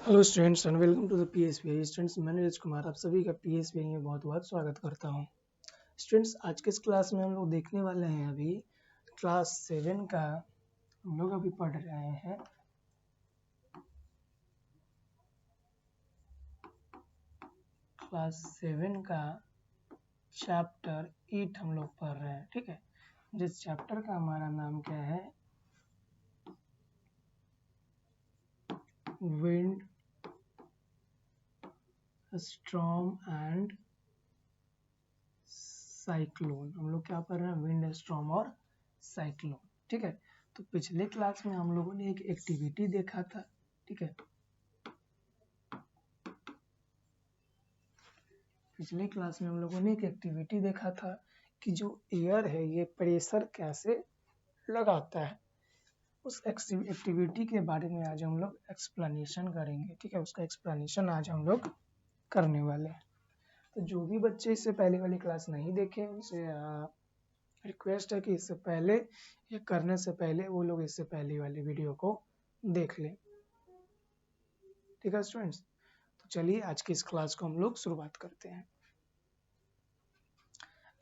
Hello students and welcome to the PSPI students. मैं नीरज कुमार आप सभी का पीएसपीआई में बहुत बहुत स्वागत करता हूं। स्टूडेंट्स, आज के इस क्लास में हम लोग देखने वाले हैं अभी क्लास 7 का। हम लोग अभी पढ़ रहे हैं क्लास 7 का चैप्टर 8 हम लोग पढ़ रहे हैं, ठीक है। जिस चैप्टर का हमारा नाम क्या है, विंड, स्टॉर्म एंड साइक्लोन। हम लोग क्या पढ़ रहे हैं, विंड, स्टॉर्म और साइक्लोन, ठीक है। तो पिछले क्लास में हम लोगों ने एक एक्टिविटी देखा था, ठीक है। पिछले क्लास में हम लोगों ने एक एक्टिविटी देखा था कि जो एयर है ये प्रेशर कैसे लगाता है। उस एक्टिविटी के बारे में आज हम लोग एक्सप्लेनेशन करेंगे, ठीक है। उसका एक्सप्लेनेशन आज हम लोग करने वाले हैं। तो जो भी बच्चे इससे पहले वाली क्लास नहीं देखे उनसे रिक्वेस्ट है कि इससे पहले या करने से पहले वो लोग इससे पहले वाली वीडियो को देख लें, ठीक है स्टूडेंट्स। तो चलिए आज की इस क्लास को हम लोग शुरुआत करते हैं।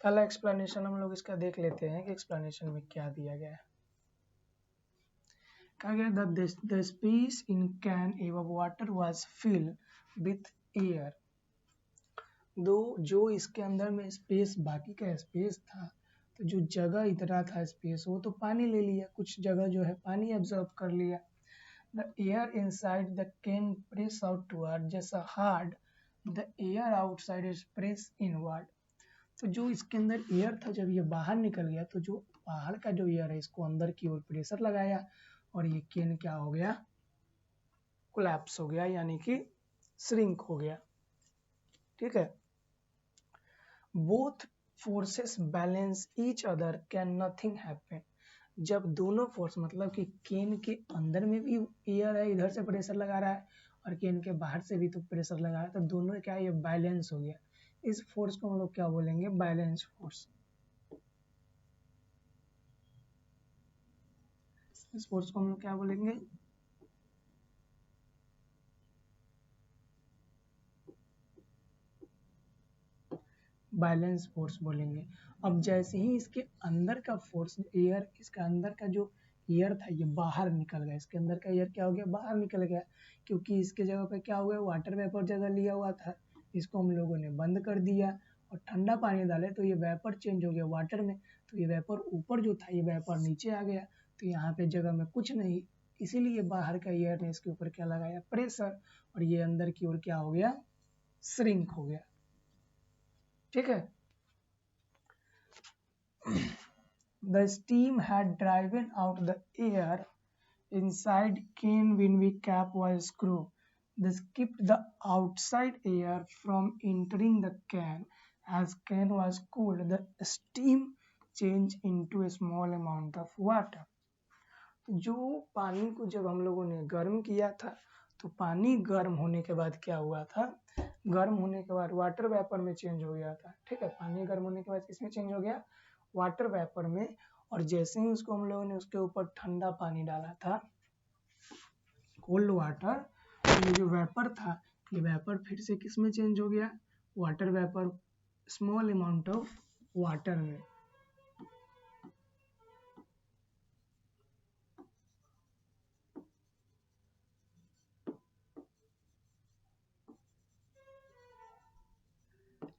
पहला एक्सप्लेनेशन हम लोग इसका देख लेते हैं कि एक्सप्लेनेशन में क्या दिया गया है। कहा गया द स्पेस इन कैन एवं water was fill with air. दो जो इसके अंदर में स्पेस, बाकी का स्पेस था, तो जो जगह इतना था स्पेस, वो तो पानी ले लिया, कुछ जगह जो है पानी एब्जॉर्ब कर लिया। The air inside the can press outward जैसा hard, the air outside is press inward. तो जो इसके अंदर एयर था जब ये बाहर निकल गया तो जो बाहर का जो एयर है इसको अंदर की ओर प्रेशर लगाया और ये कैन क्या हो गया, कोलैप्स हो गया, यानी कि श्रिंक हो गया, ठीक है। Both forces balance each other can nothing happen. जब दोनों फोर्स मतलब कि केन के अंदर में भी एयर है, इधर से प्रेशर लगा रहा है, और केन के बाहर से भी तो प्रेशर लगा रहा है, तो दोनों क्या, ये बैलेंस हो गया। इस फोर्स को हम लोग क्या बोलेंगे, बैलेंस फोर्स। इस फोर्स को हम लोग क्या बोलेंगे, बैलेंस फोर्स बोलेंगे। अब जैसे ही इसके अंदर का फोर्स, एयर, इसका अंदर का जो एयर था ये बाहर निकल गया, इसके अंदर का एयर क्या हो गया, बाहर निकल गया, क्योंकि इसके जगह पे क्या हुआ, वाटर वेपर जगह लिया हुआ था, इसको हम लोगों ने बंद कर दिया और ठंडा पानी डाले तो ये वेपर चेंज हो गया वाटर में, तो ये वेपर ऊपर जो था ये वेपर नीचे आ गया, तो यहाँ पे जगह में कुछ नहीं, इसीलिए बाहर का एयर ने इसके ऊपर क्या लगाया, प्रेशर, और ये अंदर की ओर क्या हो गया, श्रिंक हो गया, ठीक है। The steam had driven out the air inside can when we cap was screw. This kept the outside air from entering the can. As can was cooled, the steam changed into a small amount of water. जो पानी को जब हम लोगों ने गर्म किया था, तो पानी गर्म होने के बाद क्या हुआ था, गर्म होने के बाद वाटर वेपर में चेंज हो गया था, ठीक है। पानी गर्म होने के बाद किसमें चेंज हो गया, वाटर वेपर में। और जैसे ही उसको हम लोगों ने उसके ऊपर ठंडा पानी डाला था, कोल्ड वाटर, तो ये जो वेपर था ये वेपर फिर से किस में चेंज हो गया, water vapour, small amount of water में।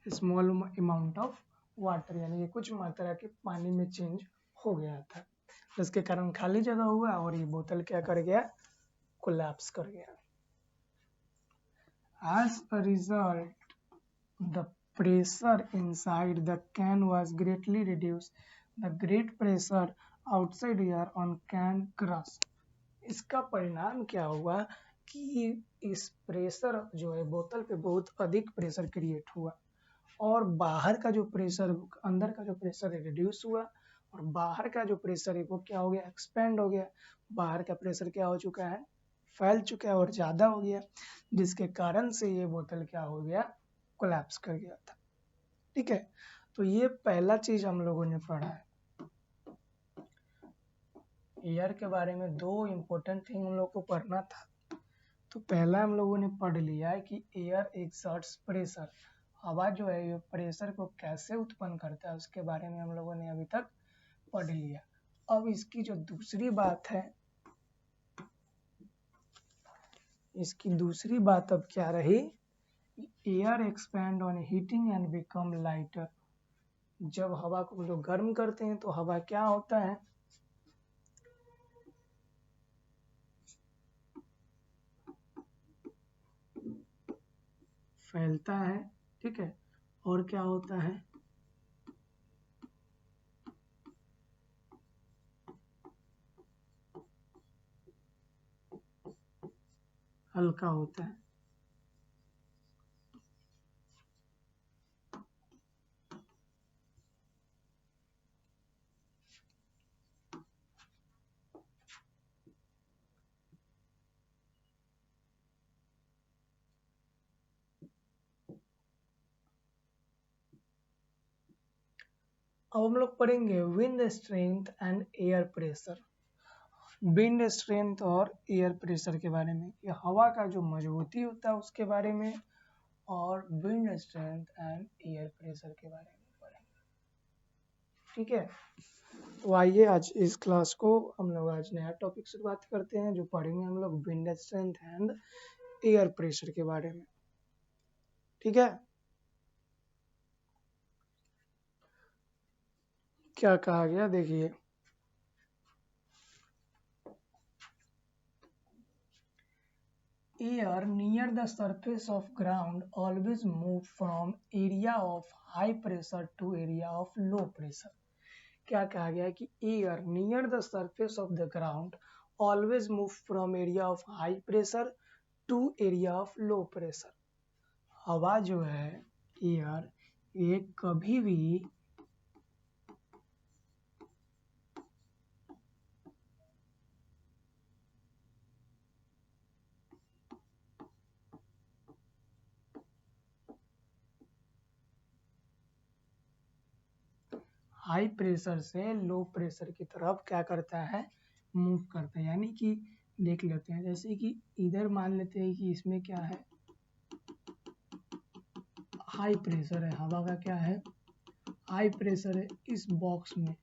स्मॉल अमाउंट ऑफ वाटर, यानी कि कुछ मात्रा के पानी में चेंज हो गया था, जिसके कारण खाली जगह हुआ और ये बोतल क्या कर गया, कोलैप्स कर गया। As a result, the pressure inside the can was greatly reduced. The great pressure outside air on can crushed. इसका परिणाम क्या हुआ कि इस प्रेशर जो है बोतल पे बहुत अधिक प्रेशर क्रिएट हुआ, और बाहर का जो प्रेशर, अंदर का जो प्रेशर है रिड्यूस हुआ, और बाहर का जो प्रेशर है वो क्या हो गया, एक्सपेंड हो गया। बाहर का प्रेशर क्या हो चुका है, फैल चुका है और ज़्यादा हो गया, जिसके कारण से ये बोतल क्या हो गया, कोलैप्स कर गया था, ठीक है। तो ये पहला चीज हम लोगों ने पढ़ा है। एयर के बारे में दो इम्पोर्टेंट थिंग हम लोग को पढ़ना था। तो पहला हम लोगों ने पढ़ लिया है कि एयर एक्सर्ट्स प्रेशर, हवा जो है ये प्रेशर को कैसे उत्पन्न करता है उसके बारे में हम लोगों ने अभी तक पढ़ लिया। अब इसकी जो दूसरी बात है, इसकी दूसरी बात अब क्या रही, air expand on heating and become lighter. जब हवा को हम लोग गर्म करते हैं तो हवा क्या होता है, फैलता है, ठीक है, और क्या होता है, हल्का होता है। अब हम लोग पढ़ेंगे wind strength and air pressure. Wind strength और एयर प्रेशर के बारे में, ये हवा का जो मजबूती होता है उसके बारे में, और wind strength and air pressure के बारे में पढ़ेंगे, ठीक है। तो आइए आज इस क्लास को हम लोग आज नया टॉपिक शुरुआत करते हैं, जो पढ़ेंगे हम लोग wind strength and air pressure के बारे में, ठीक है। क्या कहा गया देखिए, air near the surface of ground always move from area of high pressure to area of low pressure। क्या कहा गया है कि air near the surface of the ground always move from area of high pressure to area of low pressure। हवा जो है air, ये कभी भी हाई प्रेशर से लो प्रेशर की तरफ क्या करता है, मूव करता है। यानी कि देख लेते हैं, जैसे कि इधर मान लेते हैं कि इसमें क्या है, हाई प्रेशर है, हवा का क्या है, हाई प्रेशर है इस बॉक्स में,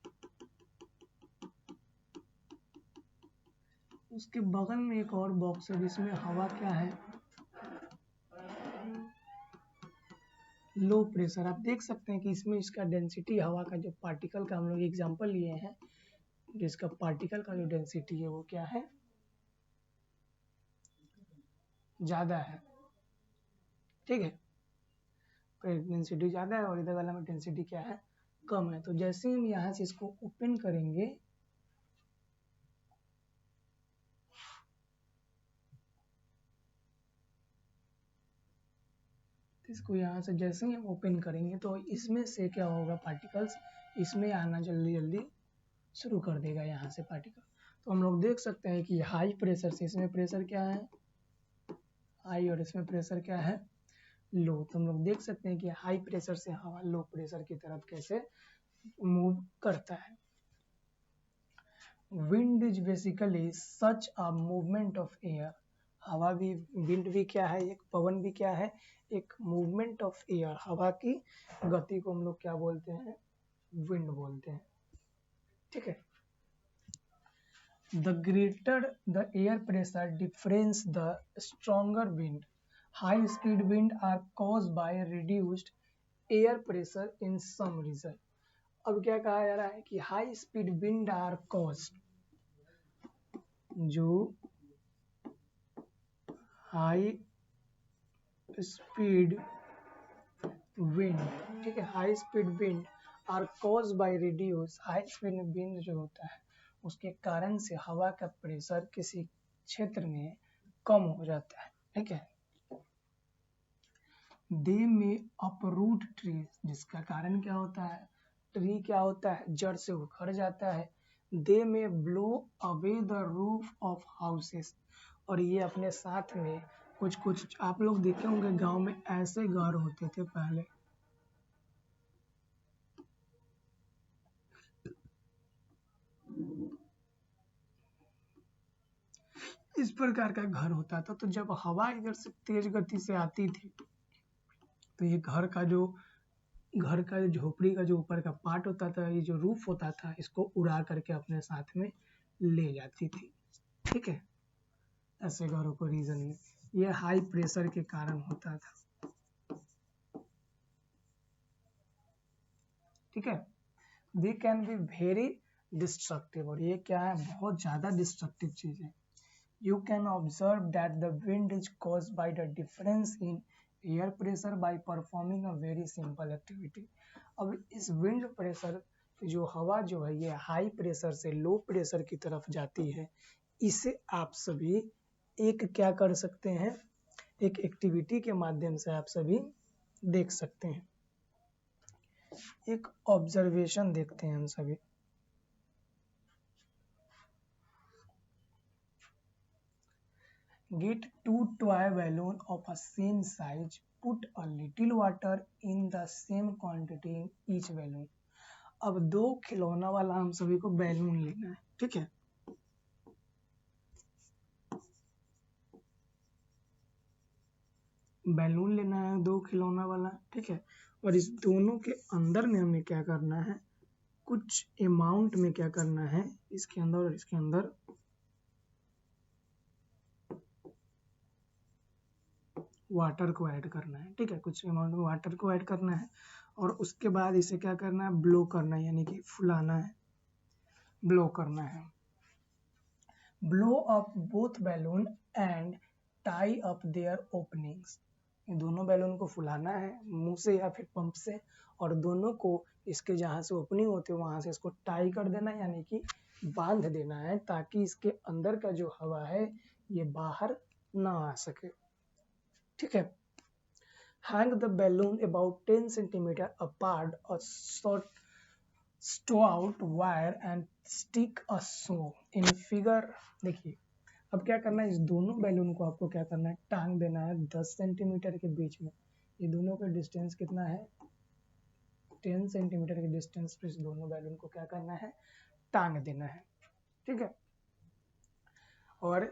उसके बगल में एक और बॉक्स है जिसमें हवा क्या है, लो प्रेशर। आप देख सकते हैं कि इसमें इसका डेंसिटी, हवा का जो पार्टिकल का हम लोग एग्जांपल लिए हैं, जिसका पार्टिकल का जो डेंसिटी है वो क्या है, ज़्यादा है, ठीक है। डेंसिटी ज़्यादा है और इधर वाला में डेंसिटी क्या है, कम है। तो जैसे हम यहाँ से इसको ओपन करेंगे, इसको यहाँ से जैसे ही हम ओपन करेंगे तो इसमें से क्या होगा, पार्टिकल्स इसमें आना जल्दी जल्दी शुरू कर देगा यहाँ से पार्टिकल। तो हम लोग देख सकते हैं कि हाई प्रेशर से इसमें प्रेशर क्या है, हाई, और इसमें प्रेशर क्या है, लो। तो हम लोग देख सकते हैं कि हाई प्रेशर से हवा लो प्रेशर की तरफ कैसे मूव करता है। Wind is basically such a movement of air. हवा भी, विंड भी क्या है, एक पवन भी क्या है, एक मूवमेंट ऑफ एयर। हवा की गति को हम लोग क्या बोलते हैं, विंड बोलते हैं, ठीक है। The greater the air pressure difference, the stronger wind. High speed wind are caused by reduced air pressure in some region। अब क्या कहा जा रहा है कि high speed wind are caused, जो हाई स्पीड विंड, ठीक है, high speed wind are cause by reduce. High speed wind जो होता है उसके कारण से हवा का प्रेशर किसी क्षेत्र में कम हो जाता है, ठीक है। दे में अपरूट ट्री, जिसका कारण क्या होता है, ट्री क्या होता है, जड़ से उखड़ जाता है। दे में blow away the roof of houses, और ये अपने साथ में कुछ कुछ, आप लोग देखे होंगे गांव में ऐसे घर होते थे पहले, इस प्रकार का घर होता था। तो जब हवा इधर से तेज गति से आती थी तो ये घर का जो झोपड़ी का जो ऊपर का पार्ट होता था, ये जो रूफ होता था, इसको उड़ा करके अपने साथ में ले जाती थी। ठीक है, ऐसे घरों को रीजन में ये हाई प्रेशर के कारण होता था। ठीक है, they can be very destructive, और ये क्या है, बहुत ज्यादा डिस्ट्रक्टिव चीज है। You can observe that the wind is caused by the difference in air pressure by performing a very simple activity. अब इस wind pressure जो हवा जो है ये हाई प्रेशर से लो प्रेशर की तरफ जाती है, इसे आप सभी एक क्या कर सकते हैं, एक एक्टिविटी के माध्यम से आप सभी देख सकते हैं। एक ऑब्जर्वेशन देखते हैं हम सभी। Get 2 toy balloons of a same size. Put a little water in the same quantity in each balloon. अब 2 खिलौना वाला हम सभी को बैलून लेना है। ठीक है, बैलून लेना है 2 खिलौना वाला। ठीक है, और इस दोनों के अंदर में हमें क्या करना है, कुछ अमाउंट में क्या करना है, इसके अंदर और इसके अंदर वाटर को ऐड करना है। ठीक है, कुछ अमाउंट में वाटर को ऐड करना है और उसके बाद इसे क्या करना है, ब्लो करना है, यानी कि फुलाना है, ब्लो करना है। Blow up both balloon and tie up their openings. ये दोनों बैलून को फुलाना है मुंह से या फिर पंप से, और दोनों को इसके जहाँ से ओपनिंग होती है वहां से इसको टाई कर देना है, यानी कि बांध देना है, ताकि इसके अंदर का जो हवा है ये बाहर ना आ सके। ठीक है, hang the balloon about 10 centimeter apart or stow out wire and stick a sew in figure। देखिए अब क्या करना है, इस दोनों बैलून को आपको क्या करना है, टांग देना है 10 सेंटीमीटर के बीच में। ये दोनों का डिस्टेंस कितना है, 10 सेंटीमीटर के डिस्टेंस पे इस दोनों बैलून को क्या करना है, टांग देना है। ठीक है, और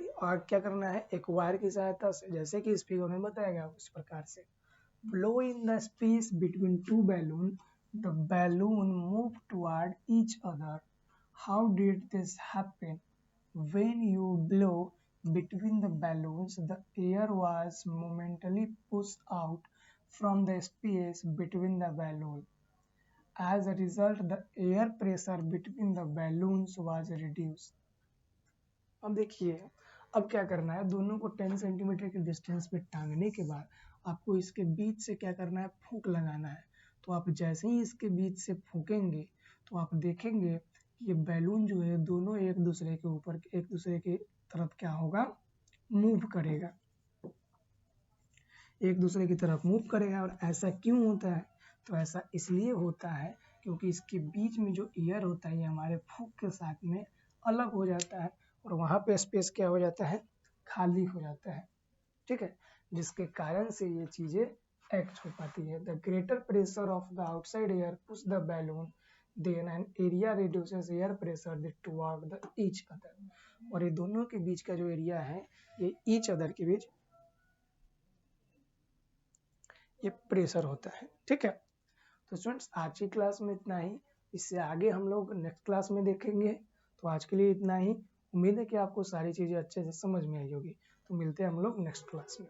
क्या करना है, एक वायर की सहायता से, जैसे कि इस फिगर में बताया गया उस प्रकार से, blow in the space between two balloons. The balloon moved toward each other. How did this happen? When you blow between the balloons, the air was momentarily pushed out from the space between the balloons. As a result, the air pressure between the balloons was reduced. अब देखिए, अब क्या करना है, दोनों को 10 centimetre के distance पे टांगने के बाद आपको इसके बीच से क्या करना है, फूंक लगाना है। तो आप जैसे ही इसके बीच से फूकेंगे तो आप देखेंगे ये बैलून जो है दोनों एक दूसरे के ऊपर, एक दूसरे के तरफ क्या होगा, मूव करेगा, एक दूसरे की तरफ मूव करेगा। और ऐसा क्यों होता है, तो ऐसा इसलिए होता है क्योंकि इसके बीच में जो एयर होता है ये हमारे फूंक के साथ में अलग हो जाता है और वहाँ पे स्पेस क्या हो जाता है, खाली हो जाता है। ठीक है, जिसके कारण से ये चीजें एक्ट हो पाती है। The greater pressure of the outside air push the balloon then an area reduces air pressure toward the each other. और ये दोनों के बीच का जो एरिया है ये ईच अदर के बीच ये प्रेशर होता है। ठीक है, तो स्टूडेंट्स आज की क्लास में इतना ही, इससे आगे हम लोग नेक्स्ट क्लास में देखेंगे। तो आज के लिए इतना ही, उम्मीद है कि आपको सारी चीज़ें अच्छे से समझ में आई होगी। तो मिलते हैं हम लोग नेक्स्ट क्लास में।